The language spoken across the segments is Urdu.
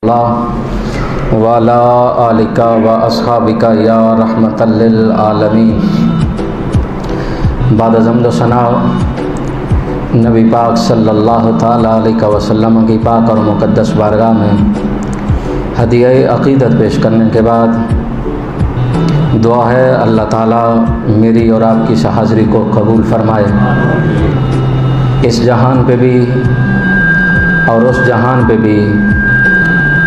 اللہ وعلی آلک و اصحابک یا رحمۃ للعالمین۔ بعد از حمد و ثنا نبی پاک صلی اللہ تعالیٰ علیہ وسلم کی پاک اور مقدس بارگاہ میں ہدیہ عقیدت پیش کرنے کے بعد دعا ہے اللہ تعالیٰ میری اور آپ کی حاضری کو قبول فرمائے، اس جہان پہ بھی اور اس جہان پہ بھی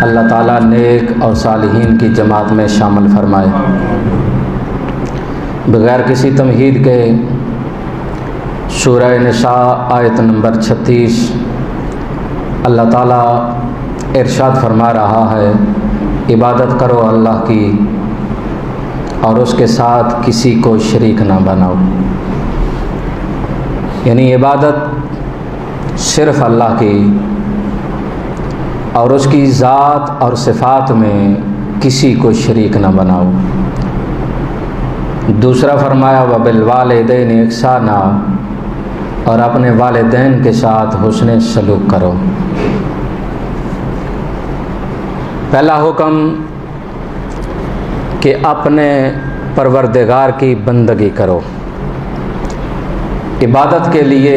اللہ تعالیٰ نیک اور صالحین کی جماعت میں شامل فرمائے۔ بغیر کسی تمہید کے سورہ نساء آیت نمبر 36 اللہ تعالیٰ ارشاد فرما رہا ہے، عبادت کرو اللہ کی اور اس کے ساتھ کسی کو شریک نہ بناؤ۔ یعنی عبادت صرف اللہ کی اور اس کی ذات اور صفات میں کسی کو شریک نہ بناؤ۔ دوسرا فرمایا وبالوالدین احسانا، اور اپنے والدین کے ساتھ حسن سلوک کرو۔ پہلا حکم کہ اپنے پروردگار کی بندگی کرو۔ عبادت کے لیے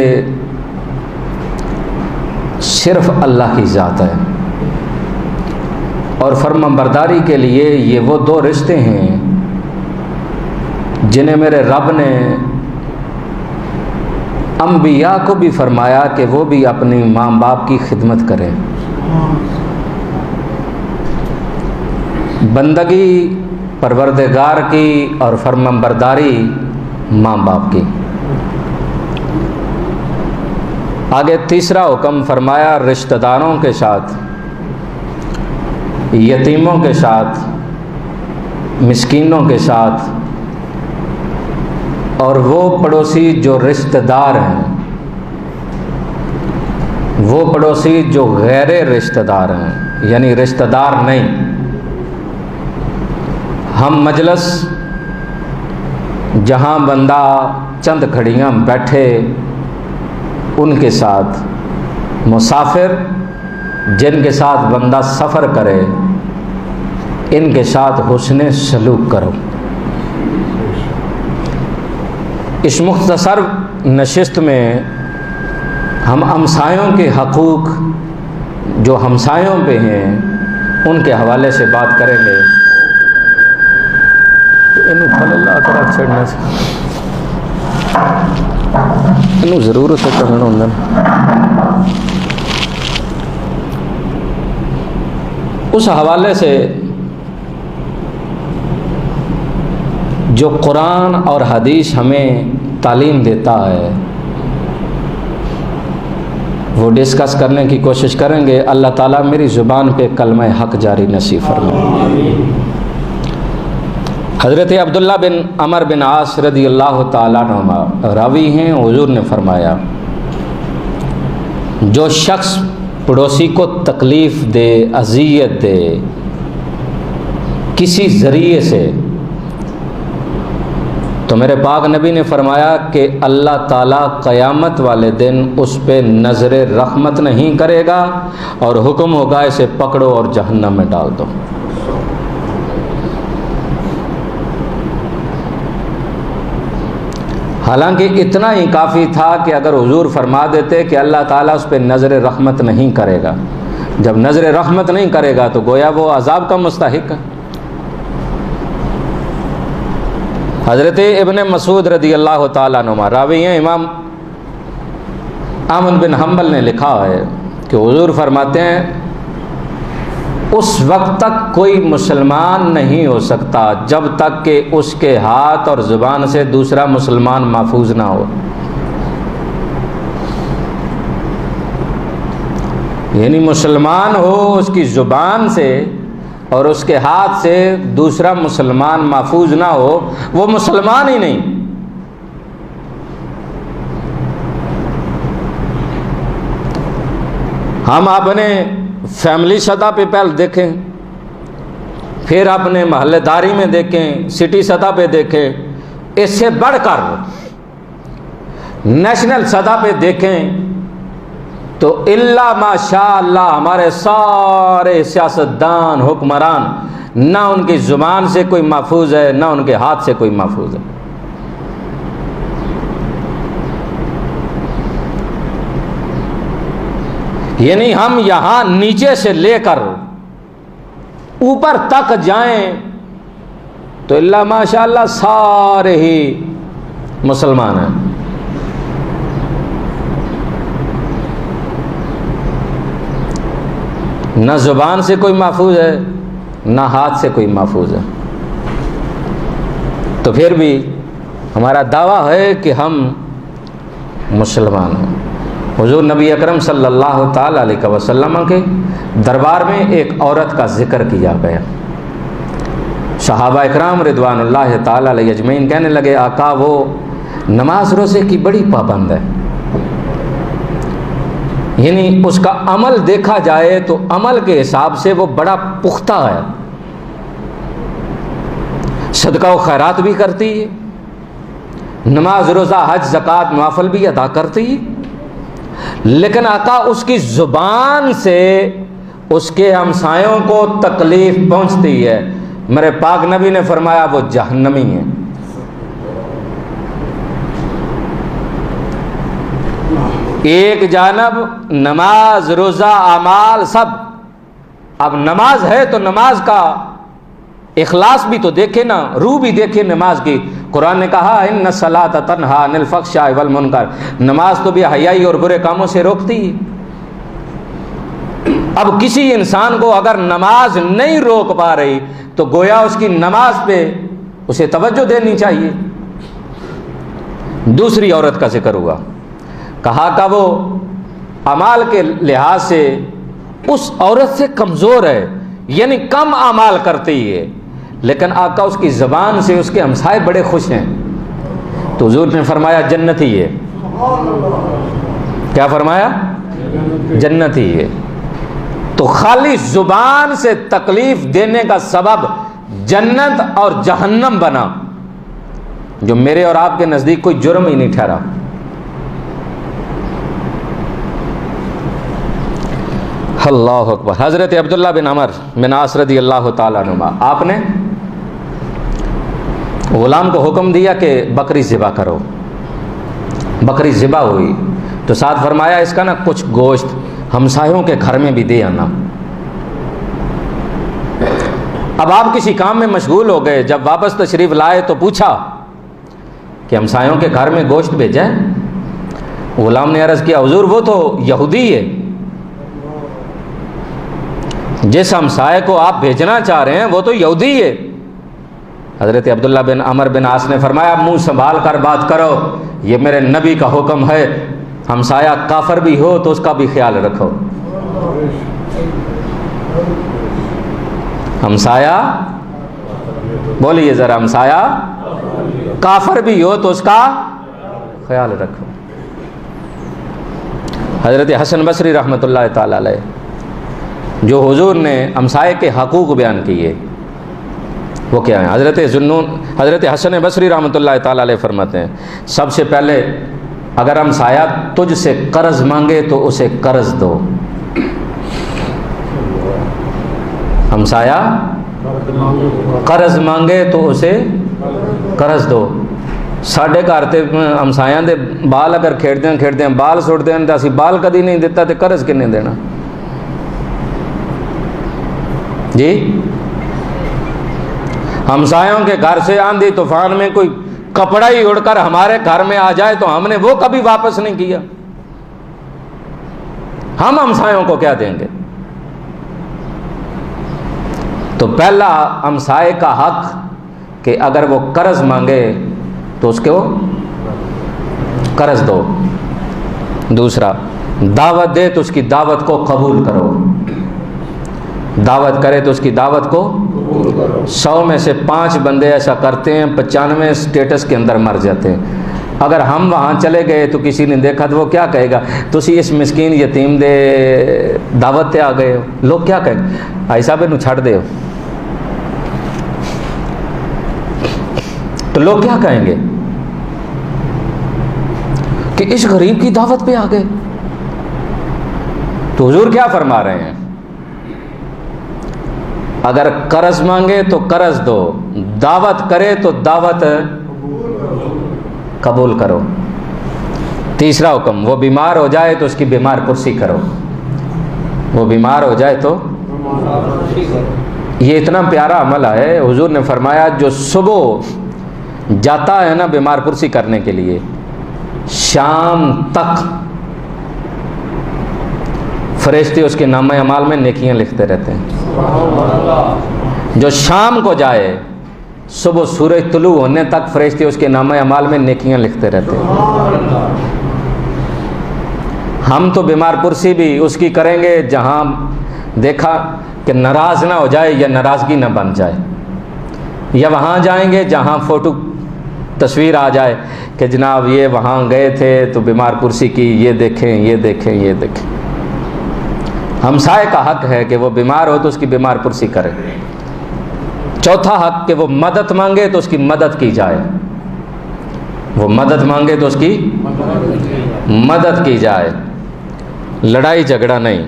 صرف اللہ کی ذات ہے، اور فرمانبرداری کے لیے یہ وہ دو رشتے ہیں جنہیں میرے رب نے انبیاء کو بھی فرمایا کہ وہ بھی اپنی ماں باپ کی خدمت کریں۔ بندگی پروردگار کی اور فرمانبرداری ماں باپ کی۔ آگے تیسرا حکم فرمایا رشتہ داروں کے ساتھ، یتیموں کے ساتھ، مسکینوں کے ساتھ، اور وہ پڑوسی جو رشتہ دار ہیں، وہ پڑوسی جو غیر رشتہ دار ہیں، یعنی رشتہ دار نہیں۔ ہم مجلس جہاں بندہ چند گھڑیاں بیٹھے ان کے ساتھ، مسافر جن کے ساتھ بندہ سفر کرے ان کے ساتھ حسن سلوک کرو۔ اس مختصر نشست میں ہم ہمسایوں کے حقوق جو ہمسایوں پہ ہیں ان کے حوالے سے بات کریں گے۔ اللہ تعالیٰ چھڑنے سے انہوں ضرورت ہے کرنا ہونا۔ اس حوالے سے جو قرآن اور حدیث ہمیں تعلیم دیتا ہے وہ ڈسکس کرنے کی کوشش کریں گے۔ اللہ تعالیٰ میری زبان پہ کلمہ حق جاری نصیب فرمائے۔ حضرت عبداللہ بن عمر بن عاص رضی اللہ تعالیٰ عنہ راوی ہیں، حضور نے فرمایا جو شخص پڑوسی کو تکلیف دے، اذیت دے کسی ذریعے سے، تو میرے پاک نبی نے فرمایا کہ اللہ تعالیٰ قیامت والے دن اس پہ نظر رحمت نہیں کرے گا اور حکم ہوگا اسے پکڑو اور جہنم میں ڈال دو۔ حالانکہ اتنا ہی کافی تھا کہ اگر حضور فرما دیتے کہ اللہ تعالیٰ اس پہ نظر رحمت نہیں کرے گا، جب نظر رحمت نہیں کرے گا تو گویا وہ عذاب کا مستحق ہے۔ حضرت ابن مسعود رضی اللہ تعالیٰ عنہ راوی ہیں، امام احمد بن حنبل نے لکھا ہے کہ حضور فرماتے ہیں اس وقت تک کوئی مسلمان نہیں ہو سکتا جب تک کہ اس کے ہاتھ اور زبان سے دوسرا مسلمان محفوظ نہ ہو۔ یعنی مسلمان ہو اس کی زبان سے اور اس کے ہاتھ سے دوسرا مسلمان محفوظ نہ ہو، وہ مسلمان ہی نہیں۔ ہم اپنے فیملی سطح پہ پہلے دیکھیں، پھر اپنے محلے داری میں دیکھیں، سٹی سطح پہ دیکھیں، اس سے بڑھ کر نیشنل سطح پہ دیکھیں تو الا ماشاء اللہ ہمارے سارے سیاستدان حکمران نہ ان کی زبان سے کوئی محفوظ ہے نہ ان کے ہاتھ سے کوئی محفوظ ہے. یعنی ہم یہاں نیچے سے لے کر اوپر تک جائیں تو اللہ ماشاء اللہ سارے ہی مسلمان ہیں. نہ زبان سے کوئی محفوظ ہے نہ ہاتھ سے کوئی محفوظ ہے. تو پھر بھی ہمارا دعویٰ ہے کہ ہم مسلمان ہیں. حضور نبی اکرم صلی اللہ تعالی علیہ وسلم کے دربار میں ایک عورت کا ذکر کیا گیا. صحابہ اکرام رضوان اللہ تعالی علیہ اجمعین کہنے لگے آقا وہ نماز روزے کی بڑی پابند ہے، یعنی اس کا عمل دیکھا جائے تو عمل کے حساب سے وہ بڑا پختہ ہے، صدقہ و خیرات بھی کرتی ہے، نماز روزہ حج زکوٰۃ نوافل بھی ادا کرتی ہے، لیکن آقا اس کی زبان سے اس کے ہمسایوں کو تکلیف پہنچتی ہے. میرے پاک نبی نے فرمایا وہ جہنمی ہے. ایک جانب نماز روزہ اعمال سب، اب نماز ہے تو نماز کا اخلاص بھی تو دیکھے نا، روح بھی دیکھے نماز کی. قرآن نے کہا ان الصلاۃ تنہی عن الفحشاء والمنکر، نماز تو بھی حیائی اور برے کاموں سے روکتی ہے. اب کسی انسان کو اگر نماز نہیں روک پا رہی تو گویا اس کی نماز پہ اسے توجہ دینی چاہیے. دوسری عورت کا ذکر ہوا، کہا کہ وہ اعمال کے لحاظ سے اس عورت سے کمزور ہے، یعنی کم اعمال کرتی ہے، لیکن آقا اس کی زبان سے اس کے ہمسائے بڑے خوش ہیں. تو حضور نے فرمایا جنتی ہے. کیا فرمایا؟ جنتی ہے. تو خالی زبان سے تکلیف دینے کا سبب جنت اور جہنم بنا، جو میرے اور آپ کے نزدیک کوئی جرم ہی نہیں ٹھہرا. اللہ اکبر. حضرت عبداللہ بن عمر بن عاص رضی اللہ تعالیٰ عنہ، آپ نے غلام کو حکم دیا کہ بکری ذبح کرو. بکری ذبح ہوئی تو ساتھ فرمایا اس کا نا کچھ گوشت ہمسایوں کے گھر میں بھی دے آنا. اب آپ کسی کام میں مشغول ہو گئے، جب واپس تشریف لائے تو پوچھا کہ ہمسایوں کے گھر میں گوشت بھیجا ہے؟ غلام نے عرض کیا حضور وہ تو یہودی ہے، جس ہمسائے کو آپ بھیجنا چاہ رہے ہیں وہ تو یہودی ہے. حضرت عبداللہ بن عمر بن عاص نے فرمایا منہ سنبھال کر بات کرو، یہ میرے نبی کا حکم ہے، ہمسایہ کافر بھی ہو تو اس کا بھی خیال رکھو. ہمسایہ بولیے ذرا، ہمسایہ کافر بھی ہو تو اس کا خیال رکھو. حضرت حسن بصری رحمۃ اللہ تعالی علیہ جو حضور نے ہمسائے کے حقوق بیان کیے وہ کیا ہیں؟ حضرت حسن بصری رحمۃ اللہ تعالی علیہ فرماتے ہیں سب سے پہلے اگر ہمسایہ تجھ سے قرض مانگے تو اسے قرض دو. ہمسایہ قرض مانگے تو اسے قرض دو. ساڈے گھر تے ہمسایاں دے بال اگر کھیڑتے ہیں بال سٹ دین تے اسی بال کدی نہیں دیتا تے قرض کنے دینا جی. ہمسایوں کے گھر سے آندھی طوفان میں کوئی کپڑا ہی اڑ کر ہمارے گھر میں آ جائے تو ہم نے وہ کبھی واپس نہیں کیا، ہم ہمسایوں کو کیا دیں گے؟ تو پہلا ہمسائے کا حق کہ اگر وہ قرض مانگے تو اس کو قرض دو. دوسرا دعوت دے تو اس کی دعوت کو قبول کرو. دعوت کرے تو اس کی دعوت کو 100 میں سے 5 بندے ایسا کرتے ہیں، 95 اسٹیٹس کے اندر مر جاتے ہیں. اگر ہم وہاں چلے گئے تو کسی نے دیکھا تو وہ کیا کہے گا تسی اس مسکین یتیم دے دعوت تے آ گئے ہو. لوگ کیا کہیں گے بھائی صاحب انہوں چھڑ دے ہو. تو لوگ کیا کہیں گے کہ اس غریب کی دعوت پہ آ گئے. تو حضور کیا فرما رہے ہیں؟ اگر قرض مانگے تو قرض دو، دعوت کرے تو دعوت قبول کرو۔ تیسرا حکم، وہ بیمار ہو جائے تو اس کی بیمار پرسی کرو، وہ بیمار ہو جائے تو یہ اتنا پیارا عمل ہے۔ حضور نے فرمایا جو صبح جاتا ہے نا بیمار پرسی کرنے کے لیے، شام تک فرشتے اس کے نامہ اعمال میں نیکیاں لکھتے رہتے ہیں۔ جو شام کو جائے، صبح سورج طلوع ہونے تک فرشتے اس کے نامہ اعمال میں نیکیاں لکھتے رہتے ہیں۔ ہم تو بیمار پرسی بھی اس کی کریں گے جہاں دیکھا کہ ناراض نہ ہو جائے یا ناراضگی نہ بن جائے، یا وہاں جائیں گے جہاں فوٹو تصویر آ جائے کہ جناب یہ وہاں گئے تھے تو بیمار پرسی کی، یہ دیکھیں یہ دیکھیں یہ دیکھیں۔ ہمسائے کا حق ہے کہ وہ بیمار ہو تو اس کی بیمار پرسی کرے۔ چوتھا حق کہ وہ مدد مانگے تو اس کی مدد کی جائے، وہ مدد مانگے تو اس کی مدد کی جائے، لڑائی جھگڑا نہیں۔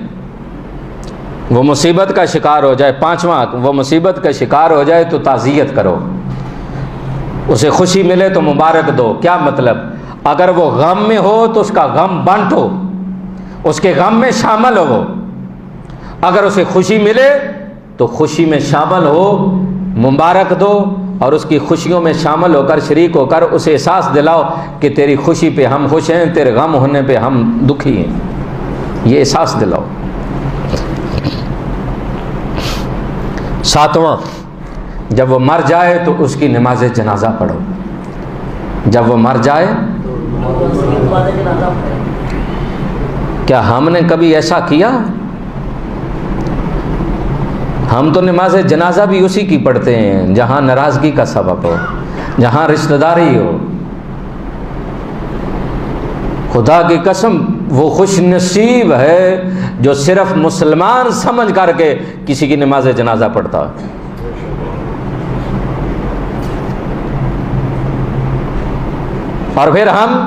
وہ مصیبت کا شکار ہو جائے، پانچواں حق، وہ مصیبت کا شکار ہو جائے تو تعزیت کرو، اسے خوشی ملے تو مبارک دو۔ کیا مطلب؟ اگر وہ غم میں ہو تو اس کا غم بانٹو، اس کے غم میں شامل ہو وہ۔ اگر اسے خوشی ملے تو خوشی میں شامل ہو، مبارک دو، اور اس کی خوشیوں میں شامل ہو کر شریک ہو کر اسے احساس دلاؤ کہ تیری خوشی پہ ہم خوش ہیں، تیرے غم ہونے پہ ہم دکھی ہیں، یہ احساس دلاؤ۔ ساتواں، جب وہ مر جائے تو اس کی نماز جنازہ پڑھو۔ جب وہ مر جائے، کیا ہم نے کبھی ایسا کیا؟ ہم تو نماز جنازہ بھی اسی کی پڑھتے ہیں جہاں ناراضگی کا سبب ہو، جہاں رشتہ داری ہو۔ خدا کی قسم وہ خوش نصیب ہے جو صرف مسلمان سمجھ کر کے کسی کی نماز جنازہ پڑھتا ہے۔ اور پھر ہم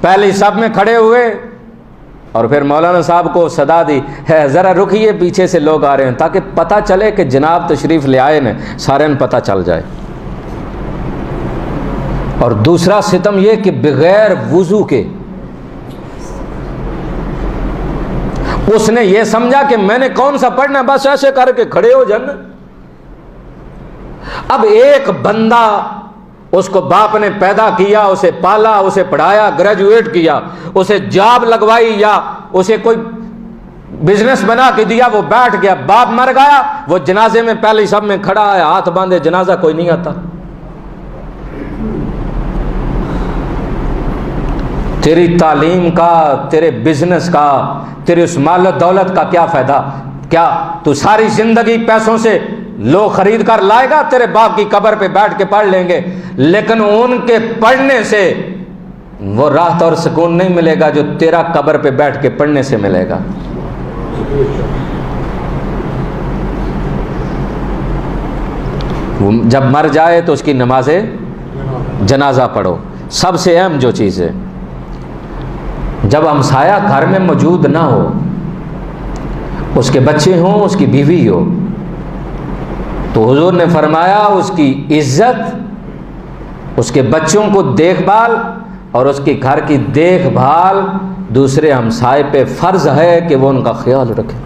پہلی صف میں کھڑے ہوئے اور پھر مولانا صاحب کو صدا دی ہے ذرا رکیے پیچھے سے لوگ آ رہے ہیں، تاکہ پتہ چلے کہ جناب تشریف لے آئے نے، سارے پتہ چل جائے۔ اور دوسرا ستم یہ کہ بغیر وضو کے اس نے یہ سمجھا کہ میں نے کون سا پڑھنا، بس ایسے کر کے کھڑے ہو جانا۔ اب ایک بندہ، اس کو باپ نے پیدا کیا، اسے پالا، اسے پڑھایا، گریجویٹ کیا، اسے جاب لگوائی یا اسے کوئی بزنس بنا کے دیا، وہ بیٹھ گیا، باپ مر گیا، وہ جنازے میں پہلے سب میں کھڑا ہے، ہاتھ باندھے، جنازہ کوئی نہیں آتا۔ تیری تعلیم کا، تیرے بزنس کا، تیرے اس مال و دولت کا کیا فائدہ؟ کیا تو ساری زندگی پیسوں سے لوگ خرید کر لائے گا؟ تیرے باپ کی قبر پہ بیٹھ کے پڑھ لیں گے، لیکن ان کے پڑھنے سے وہ راحت اور سکون نہیں ملے گا جو تیرا قبر پہ بیٹھ کے پڑھنے سے ملے گا۔ جب مر جائے تو اس کی نماز جنازہ پڑھو۔ سب سے اہم جو چیز ہے، جب ہمسایہ گھر میں موجود نہ ہو، اس کے بچے ہوں، اس کی بیوی ہو، تو حضور نے فرمایا اس کی عزت، اس کے بچوں کو دیکھ بھال اور اس کے گھر کی دیکھ بھال دوسرے ہمسائے پہ فرض ہے کہ وہ ان کا خیال رکھے۔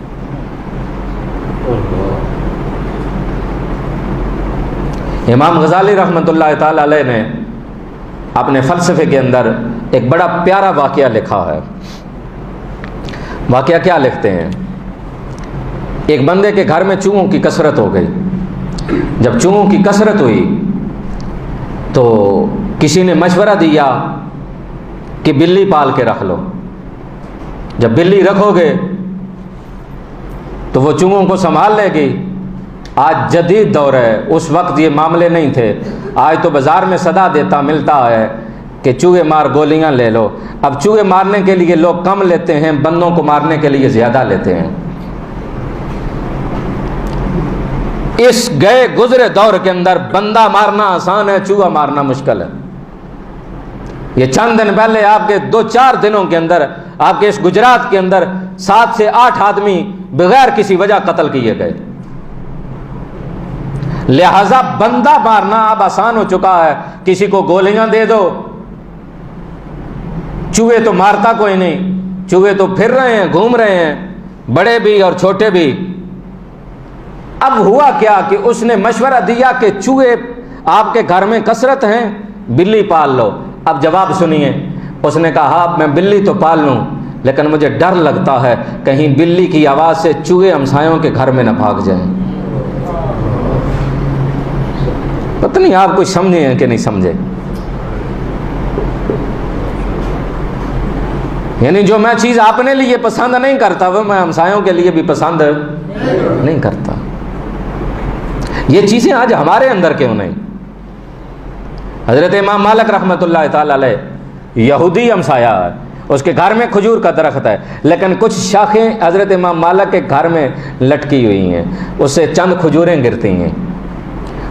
امام غزالی رحمۃ اللہ تعالی علیہ نے اپنے فلسفے کے اندر ایک بڑا پیارا واقعہ لکھا ہے۔ واقعہ کیا لکھتے ہیں؟ ایک بندے کے گھر میں چوہوں کی کثرت ہو گئی۔ جب چوہوں کی کثرت ہوئی تو کسی نے مشورہ دیا کہ بلی پال کے رکھ لو۔ جب بلی رکھو گے تو وہ چوہوں کو سنبھال لے گی۔ آج جدید دور ہے، اس وقت یہ معاملے نہیں تھے۔ آج تو بازار میں صدا دیتا ملتا ہے کہ چوہے مار گولیاں لے لو۔ اب چوہے مارنے کے لیے لوگ کم لیتے ہیں، بندوں کو مارنے کے لیے زیادہ لیتے ہیں۔ اس گئے گزرے دور کے اندر بندہ مارنا آسان ہے، چوہا مارنا مشکل ہے۔ یہ چند دن پہلے آپ کے 2-4 دنوں کے اندر آپ کے اس گجرات کے اندر 7 سے 8 آدمی بغیر کسی وجہ قتل کیے گئے۔ لہذا بندہ مارنا اب آسان ہو چکا ہے، کسی کو گولیاں دے دو، چوہے تو مارتا کوئی نہیں، چوہے تو پھر رہے ہیں، گھوم رہے ہیں، بڑے بھی اور چھوٹے بھی۔ اب ہوا کیا کہ اس نے مشورہ دیا کہ چوہے آپ کے گھر میں کثرت ہیں، بلی پال لو۔ اب جواب سنیے، اس نے کہا ہاں میں بلی تو پال لوں، لیکن مجھے ڈر لگتا ہے کہیں بلی کی آواز سے چوہے ہمسایوں کے گھر میں نہ بھاگ جائیں۔ پتہ نہیں آپ کچھ سمجھے ہیں کہ نہیں سمجھے؟ یعنی جو میں چیز اپنے لیے پسند نہیں کرتا وہ میں ہمسایوں کے لیے بھی پسند نہیں کرتا۔ یہ چیزیں آج ہمارے اندر کیوں نہیں؟ حضرت امام مالک رحمۃ اللہ تعالی علیہ یہودی ہمسایہ ہے، اس کے گھر میں کھجور کا درخت ہے، لیکن کچھ شاخیں حضرت امام مالک کے گھر میں لٹکی ہوئی ہیں، اس سے چند کھجوریں گرتی ہیں۔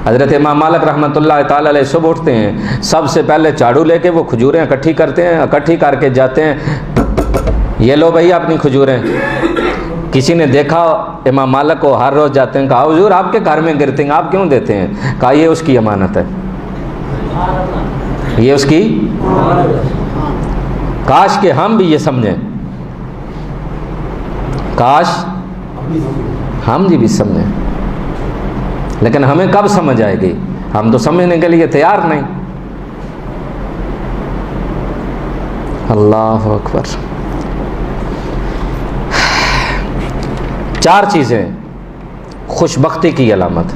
حضرت امام مالک رحمۃ اللہ تعالی علیہ صبح اٹھتے ہیں، سب سے پہلے چاڑو لے کے وہ کھجوریں اکٹھی کرتے ہیں، اکٹھی کر کے جاتے ہیں، یہ لو بھائی اپنی کھجوریں۔ کسی نے دیکھا امام مالک کو ہر روز جاتے ہیں، کہا حضور آپ کے گھر میں گرتے ہیں، آپ کیوں دیتے ہیں؟ کہا یہ اس کی امانت ہے، یہ اس کی۔ کاش کہ ہم بھی یہ سمجھیں، کاش ہم بھی سمجھیں، لیکن ہمیں کب سمجھ آئے گی؟ ہم تو سمجھنے کے لیے تیار نہیں۔ اللہ اکبر۔ 4 چیزیں خوش بختی کی علامت۔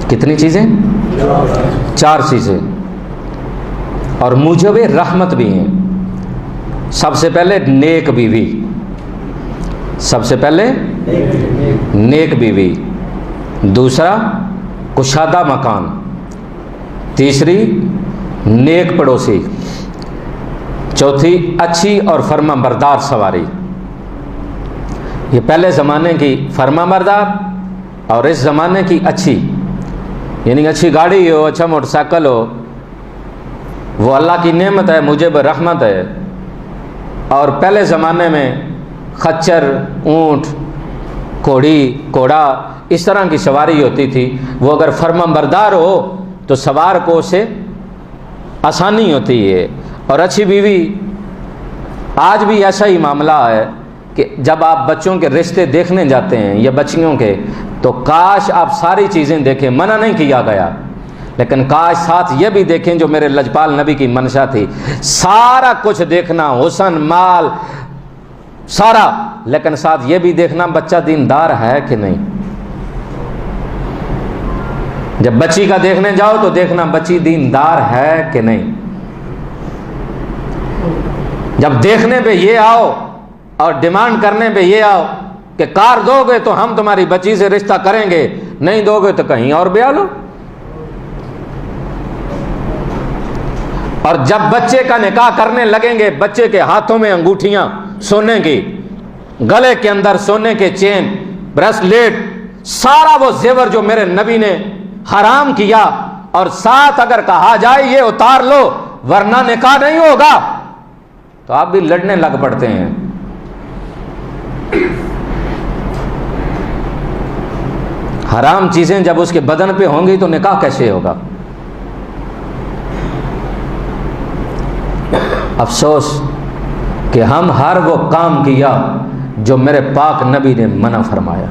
کتنی چیزیں؟ 4 چیزیں، اور موجب رحمت بھی ہیں۔ سب سے پہلے نیک بیوی، سب سے پہلے نیک بیوی، دوسرا کشادہ مکان، تیسری نیک پڑوسی، چوتھی اچھی اور فرما بردار سواری۔ یہ پہلے زمانے کی فرما بردار اور اس زمانے کی اچھی، یعنی اچھی گاڑی ہو، اچھا موٹر سائیکل ہو، وہ اللہ کی نعمت ہے، موجب رحمت ہے۔ اور پہلے زمانے میں خچر، اونٹ، گھوڑا اس طرح کی سواری ہوتی تھی، وہ اگر فرما بردار ہو تو سوار کو اسے آسانی ہوتی ہے۔ اور اچھی بیوی، آج بھی ایسا ہی معاملہ ہے کہ جب آپ بچوں کے رشتے دیکھنے جاتے ہیں یا بچیوں کے، تو کاش آپ ساری چیزیں دیکھیں، منع نہیں کیا گیا، لیکن کاش ساتھ یہ بھی دیکھیں جو میرے لجپال نبی کی منشا تھی، سارا کچھ دیکھنا، حسن، مال، سارا، لیکن ساتھ یہ بھی دیکھنا بچہ دیندار ہے کہ نہیں۔ جب بچی کا دیکھنے جاؤ تو دیکھنا بچی دیندار ہے کہ نہیں۔ جب دیکھنے پہ یہ آؤ اور ڈیمانڈ کرنے پہ یہ آؤ کہ کار دو گے تو ہم تمہاری بچی سے رشتہ کریں گے، نہیں دو گے تو کہیں اور بیاہ لو۔ اور جب بچے کا نکاح کرنے لگیں گے، بچے کے ہاتھوں میں انگوٹھیاں سونے کی، گلے کے اندر سونے کے چین، بریسلیٹ، سارا وہ زیور جو میرے نبی نے حرام کیا، اور ساتھ اگر کہا جائے یہ اتار لو ورنہ نکاح نہیں ہوگا، تو آپ بھی لڑنے لگ پڑتے ہیں۔ حرام چیزیں جب اس کے بدن پہ ہوں گی تو نکاح کیسے ہوگا؟ افسوس کہ ہم ہر وہ کام کیا جو میرے پاک نبی نے منع فرمایا،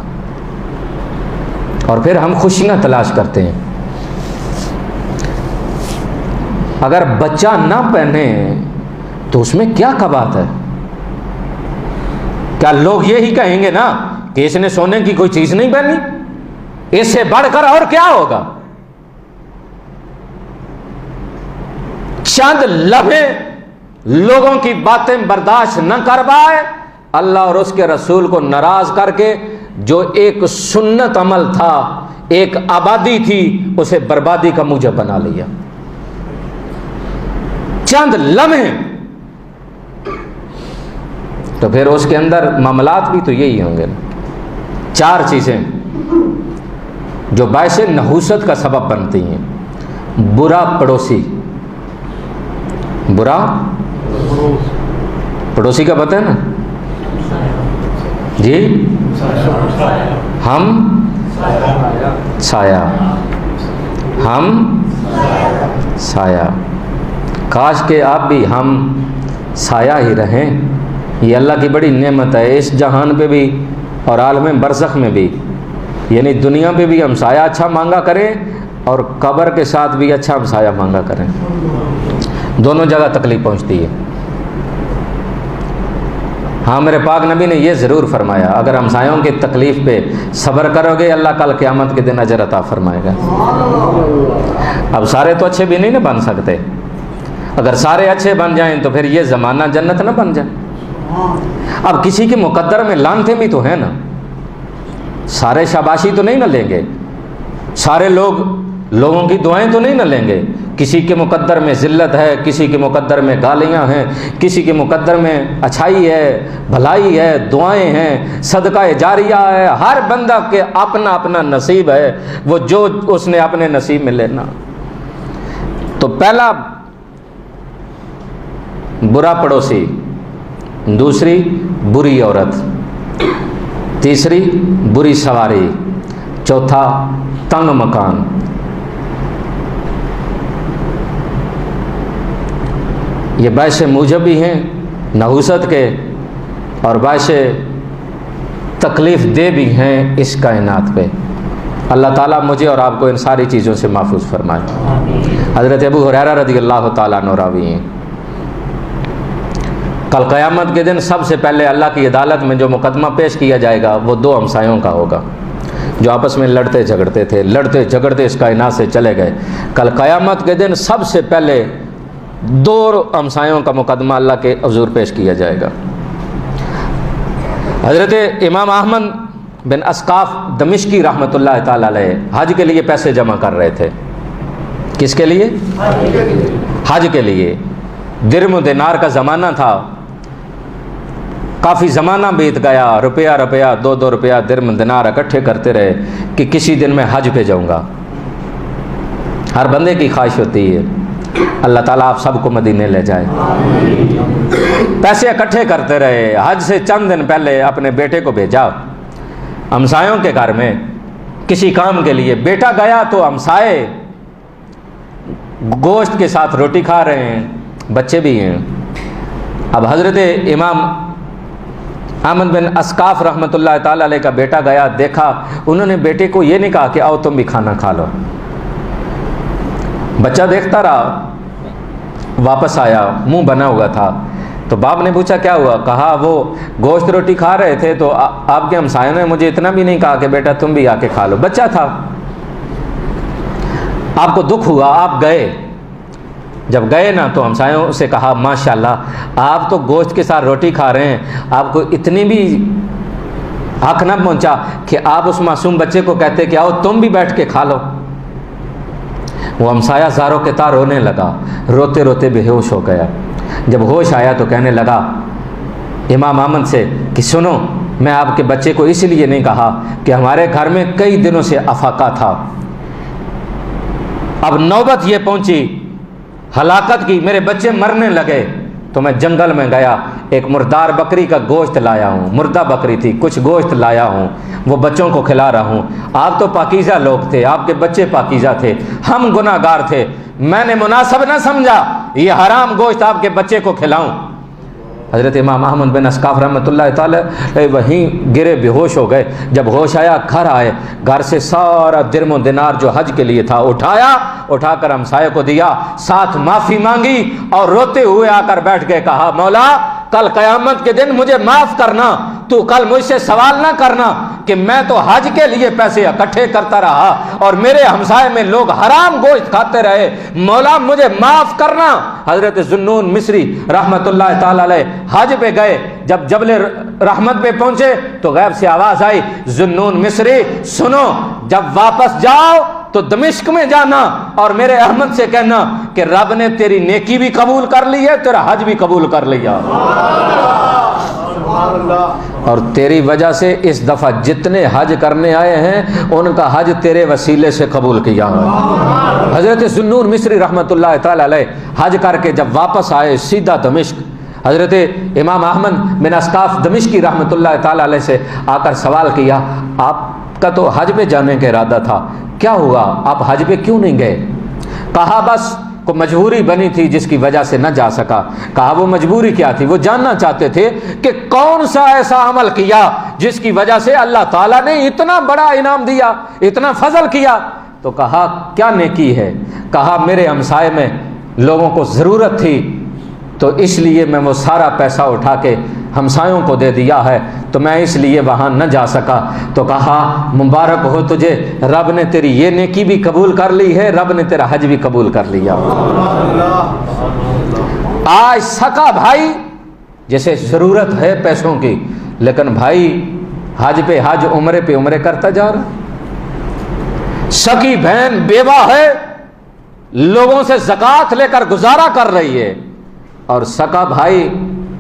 اور پھر ہم خوشیاں تلاش کرتے ہیں۔ اگر بچہ نہ پہنے تو اس میں کیا بات ہے؟ کیا لوگ یہی کہیں گے نا کہ اس نے سونے کی کوئی چیز نہیں پہنی؟ اس سے بڑھ کر اور کیا ہوگا؟ چند لمحے لوگوں کی باتیں برداشت نہ کر پائے، اللہ اور اس کے رسول کو ناراض کر کے جو ایک سنت عمل تھا، ایک آبادی تھی، اسے بربادی کا موجب بنا لیا۔ چند لمحے، تو پھر اس کے اندر معاملات بھی تو یہی ہوں گے۔ 4 چیزیں جو باعث نحوست کا سبب بنتی ہیں۔ برا پڑوسی، برا پڑوسی کا پتہ ہے نا، جی ہم سایہ، ہم سایہ، کاش کہ آپ بھی ہم سایہ ہی رہیں۔ یہ اللہ کی بڑی نعمت ہے، اس جہان پہ بھی اور عالم برزخ میں بھی، یعنی دنیا پہ بھی ہم سایہ اچھا مانگا کریں اور قبر کے ساتھ بھی اچھا ہم سایہ مانگا کریں، دونوں جگہ تکلیف پہنچتی ہے۔ ہاں میرے پاک نبی نے یہ ضرور فرمایا، اگر ہمسایوں کی تکلیف پہ صبر کرو گے اللہ کل قیامت کے دن اجر عطا فرمائے گا۔ اب سارے تو اچھے بھی نہیں نا بن سکتے، اگر سارے اچھے بن جائیں تو پھر یہ زمانہ جنت نہ بن جائے۔ اب کسی کے مقدر میں لانتے بھی تو ہیں نا، سارے شاباشی تو نہیں نہ لیں گے، سارے لوگوں کی دعائیں تو نہیں نہ لیں گے، کسی کے مقدر میں ذلت ہے، کسی کے مقدر میں گالیاں ہیں، کسی کے مقدر میں اچھائی ہے، بھلائی ہے، دعائیں ہیں، صدقہ جاریہ ہے، ہر بندہ کے اپنا اپنا نصیب ہے، وہ جو اس نے اپنے نصیب میں لینا۔ تو پہلا برا پڑوسی، دوسری بری عورت، تیسری بری سواری، چوتھا تنگ مکان۔ یہ باعث موجب بھی ہیں نحوست کے اور باعث تکلیف دہ بھی ہیں اس کائنات پہ۔ اللہ تعالیٰ مجھے اور آپ کو ان ساری چیزوں سے محفوظ فرمائے۔ حضرت ابو ہریرہ رضی اللہ تعالیٰ عنہ راوی ہیں، کل قیامت کے دن سب سے پہلے اللہ کی عدالت میں جو مقدمہ پیش کیا جائے گا وہ دو ہمسایوں کا ہوگا جو آپس میں لڑتے جھگڑتے تھے، لڑتے جھگڑتے اس کائنات سے چلے گئے۔ کل قیامت کے دن سب سے پہلے دو ہمسایوں کا مقدمہ اللہ کے حضور پیش کیا جائے گا۔ حضرت امام احمد بن اسقاف دمشقی رحمۃ اللہ تعالی علیہ حج کے لیے پیسے جمع کر رہے تھے۔ کس کے لیے؟ حج کے لیے۔ درم و دینار کا زمانہ تھا، کافی زمانہ بیت گیا، روپیہ 2 روپیہ درم دینار اکٹھے کرتے رہے کہ کسی دن میں حج پہ جاؤں گا۔ ہر بندے کی خواہش ہوتی ہے اللہ تعالیٰ آپ سب کو مدینے لے جائے۔ پیسے اکٹھے کرتے رہے، حج سے چند دن پہلے اپنے بیٹے کو بھیجا ہمسایوں کے گھر میں کسی کام کے لیے۔ بیٹا گیا تو ہمسائے گوشت کے ساتھ روٹی کھا رہے ہیں، بچے بھی ہیں۔ اب حضرت امام احمد بن اسقاف رحمۃ اللہ تعالی علیہ کا بیٹا گیا، دیکھا، انہوں نے بیٹے کو یہ نہیں کہا کہ آؤ تم بھی کھانا کھا لو۔ بچہ دیکھتا رہا، واپس آیا، منہ بنا ہوا تھا۔ تو باپ نے پوچھا کیا ہوا؟ کہا وہ گوشت روٹی کھا رہے تھے تو آپ کے ہمسایوں نے مجھے اتنا بھی نہیں کہا کہ بیٹا تم بھی آ کے کھا لو۔ بچہ تھا، آپ کو دکھ ہوا، آپ گئے۔ جب گئے نا تو ہمسایوں سے کہا ماشاءاللہ آپ تو گوشت کے ساتھ روٹی کھا رہے ہیں، آپ کو اتنی بھی حق نہ پہنچا کہ آپ اس معصوم بچے کو کہتے کہ آؤ تم بھی بیٹھ کے کھا لو۔ وہ ہمسایہ زاروں کے تار رونے لگا، روتے روتے بے ہوش ہو گیا۔ جب ہوش آیا تو کہنے لگا امام احمد سے کہ سنو، میں آپ کے بچے کو اس لیے نہیں کہا کہ ہمارے گھر میں کئی دنوں سے افاقہ تھا، اب نوبت یہ پہنچی ہلاکت کی، میرے بچے مرنے لگے، تو میں جنگل میں گیا، ایک مردار بکری کا گوشت لایا ہوں، مردہ بکری تھی، کچھ گوشت لایا ہوں، وہ بچوں کو کھلا رہا ہوں۔ آپ تو پاکیزہ لوگ تھے، آپ کے بچے پاکیزہ تھے، ہم گناہ گار تھے، میں نے مناسب نہ سمجھا یہ حرام گوشت آپ کے بچے کو کھلاؤں۔ حضرت امام احمد بن اسقاف رحمۃ اللہ تعالی وہیں گرے، بے ہوش ہو گئے۔ جب ہوش آیا گھر آئے، گھر سے سارا درم و دینار جو حج کے لیے تھا اٹھا کر ہمسائے کو دیا، ساتھ معافی مانگی اور روتے ہوئے آ کر بیٹھ گئے، کہا مولا کل قیامت کے دن مجھے معاف کرنا، تو کل مجھ سے سوال نہ کرنا کہ میں تو حج کے لیے پیسے اکٹھے کرتا رہا اور میرے ہمسائے میں لوگ حرام گوشت کھاتے رہے، مولا مجھے معاف کرنا۔ حضرت ذوالنون مصری رحمۃ اللہ تعالی علیہ حج پہ گئے، جب جبل رحمت پہ پہنچے تو غیب سے آواز آئی، ذوالنون مصری سنو، جب واپس جاؤ تو دمشق میں جانا اور میرے احمد سے کہنا کہ رب نے تیری نیکی بھی قبول کر لی ہے، تیرا حج بھی قبول کر لیا، اور تیری وجہ سے اس دفعہ جتنے حج کرنے آئے ہیں ان کا حج تیرے وسیلے سے قبول کیا۔ حضرت ذوالنون مصری رحمۃ اللہ تعالی علیہ حج کر کے جب واپس آئے، سیدھا دمشق حضرت امام احمد بن اسقاف دمشقی رحمۃ اللہ تعالی علیہ سے آ کر سوال کیا، آپ کا تو حج پہ جانے کا ارادہ تھا، کیا ہوا، آپ حج پہ کیوں نہیں گئے؟ کہا بس کو مجبوری بنی تھی جس کی وجہ سے نہ جا سکا۔ کہا وہ مجبوری کیا تھی؟ وہ جاننا چاہتے تھے کہ کون سا ایسا عمل کیا جس کی وجہ سے اللہ تعالیٰ نے اتنا بڑا انعام دیا، اتنا فضل کیا۔ تو کہا کیا نیکی ہے؟ کہا میرے ہمسائے میں لوگوں کو ضرورت تھی تو اس لیے میں وہ سارا پیسہ اٹھا کے ہمسایوں کو دے دیا ہے، تو میں اس لیے وہاں نہ جا سکا۔ تو کہا مبارک ہو تجھے، رب نے تیری یہ نیکی بھی قبول کر لی ہے، رب نے تیرا حج بھی قبول کر لیا۔ آج سکا بھائی جیسے ضرورت ہے پیسوں کی، لیکن بھائی حج پہ حج، عمرے پہ عمرے کرتا جا رہا۔ سکی بہن بیوہ ہے، لوگوں سے زکوٰۃ لے کر گزارا کر رہی ہے، اور سکا بھائی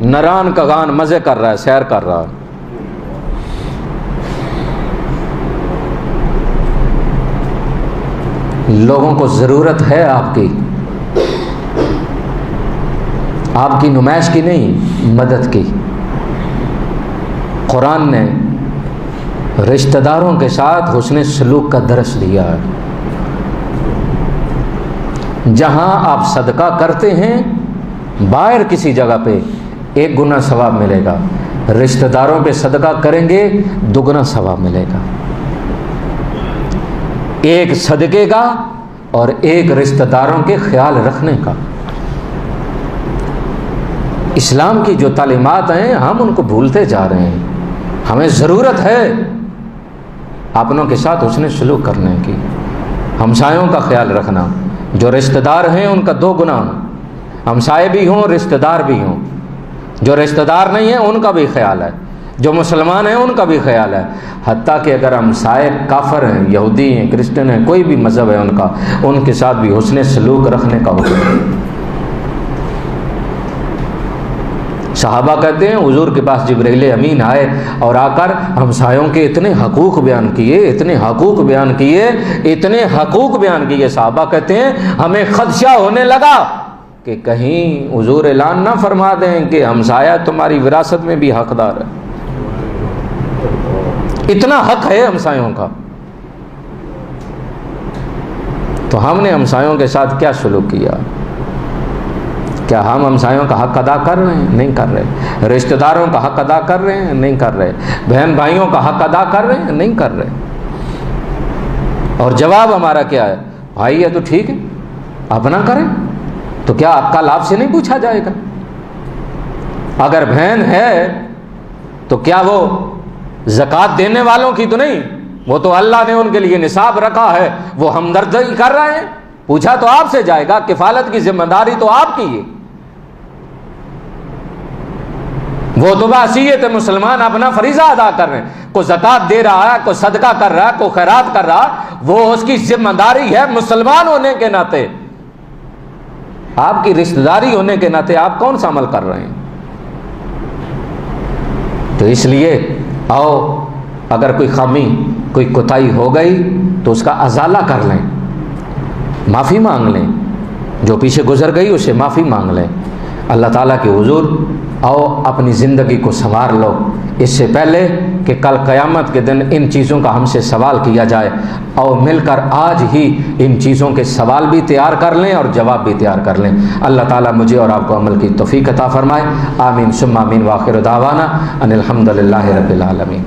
نران کگان مزے کر رہا ہے، سیر کر رہا ہے۔ لوگوں کو ضرورت ہے آپ کی نمائش کی نہیں، مدد کی۔ قرآن نے رشتہ داروں کے ساتھ حسن سلوک کا درس دیا ہے۔ جہاں آپ صدقہ کرتے ہیں باہر کسی جگہ پہ 1 گنا ثواب ملے گا، رشتہ داروں پہ صدقہ کریں گے 2 گنا ثواب ملے گا۔ 1 صدقے کا اور 1 رشتہ داروں کے خیال رکھنے کا۔ اسلام کی جو تعلیمات ہیں ہم ان کو بھولتے جا رہے ہیں۔ ہمیں ضرورت ہے اپنوں کے ساتھ حسن سلوک کرنے کی، ہمسایوں کا خیال رکھنا۔ جو رشتہ دار ہیں ان کا 2 گنا، ہمسائے بھی ہوں رشتہ دار بھی ہوں۔ جو رشتہ دار نہیں ہیں ان کا بھی خیال ہے، جو مسلمان ہیں ان کا بھی خیال ہے۔ حتیٰ کہ اگر ہمسائے کافر ہیں، یہودی ہیں، کرسچن ہیں، کوئی بھی مذہب ہے ان کا، ان کے ساتھ بھی حسن سلوک رکھنے کا حکم ہے۔ صحابہ کہتے ہیں حضور کے پاس جبرائیل امین آئے اور آ کر ہمسایوں کے اتنے حقوق بیان کیے، صحابہ کہتے ہیں ہمیں خدشہ ہونے لگا کہ کہیں حضور اعلان نہ فرما دیں کہ ہمسایہ تمہاری وراثت میں بھی حقدار ہے۔ اتنا حق ہے ہمسایوں کا۔ تو ہم نے ہمسایوں کے ساتھ کیا سلوک کیا؟ کیا ہم ہمسایوں کا حق ادا کر رہے ہیں؟ نہیں کر رہے۔ رشتہ داروں کا حق ادا کر رہے ہیں؟ نہیں کر رہے۔ بہن بھائیوں کا حق ادا کر رہے ہیں؟ نہیں کر رہے۔ اور جواب ہمارا کیا ہے؟ بھائی ہے تو ٹھیک ہے، آپ نہ کریں تو کیا کل آپ سے نہیں پوچھا جائے گا؟ اگر بہن ہے تو کیا وہ زکوٰۃ دینے والوں کی تو نہیں، وہ تو اللہ نے ان کے لیے نصاب رکھا ہے، وہ ہمدردی کر رہے ہیں، پوچھا تو آپ سے جائے گا، کفالت کی ذمہ داری تو آپ کی ہے۔ وہ تو بحیثیت مسلمان اپنا فریضہ ادا کر رہے ہیں، کوئی زکوٰۃ دے رہا ہے، کوئی صدقہ کر رہا ہے، کوئی خیرات کر رہا ہے، وہ اس کی ذمہ داری ہے مسلمان ہونے کے ناطے، آپ کی رشتہ داری ہونے کے ناطے آپ کون سا عمل کر رہے ہیں؟ تو اس لیے آؤ، اگر کوئی خامی، کوئی کوتاہی ہو گئی تو اس کا ازالہ کر لیں، معافی مانگ لیں، جو پیچھے گزر گئی اسے معافی مانگ لیں، اللہ تعالیٰ کے حضور آؤ اپنی زندگی کو سنوار لو، اس سے پہلے کہ کل قیامت کے دن ان چیزوں کا ہم سے سوال کیا جائے۔ آؤ مل کر آج ہی ان چیزوں کے سوال بھی تیار کر لیں اور جواب بھی تیار کر لیں۔ اللہ تعالیٰ مجھے اور آپ کو عمل کی توفیق عطا فرمائے۔ آمین ثم آمین، وآخر دعوانا ان الحمد للہ رب العالمین۔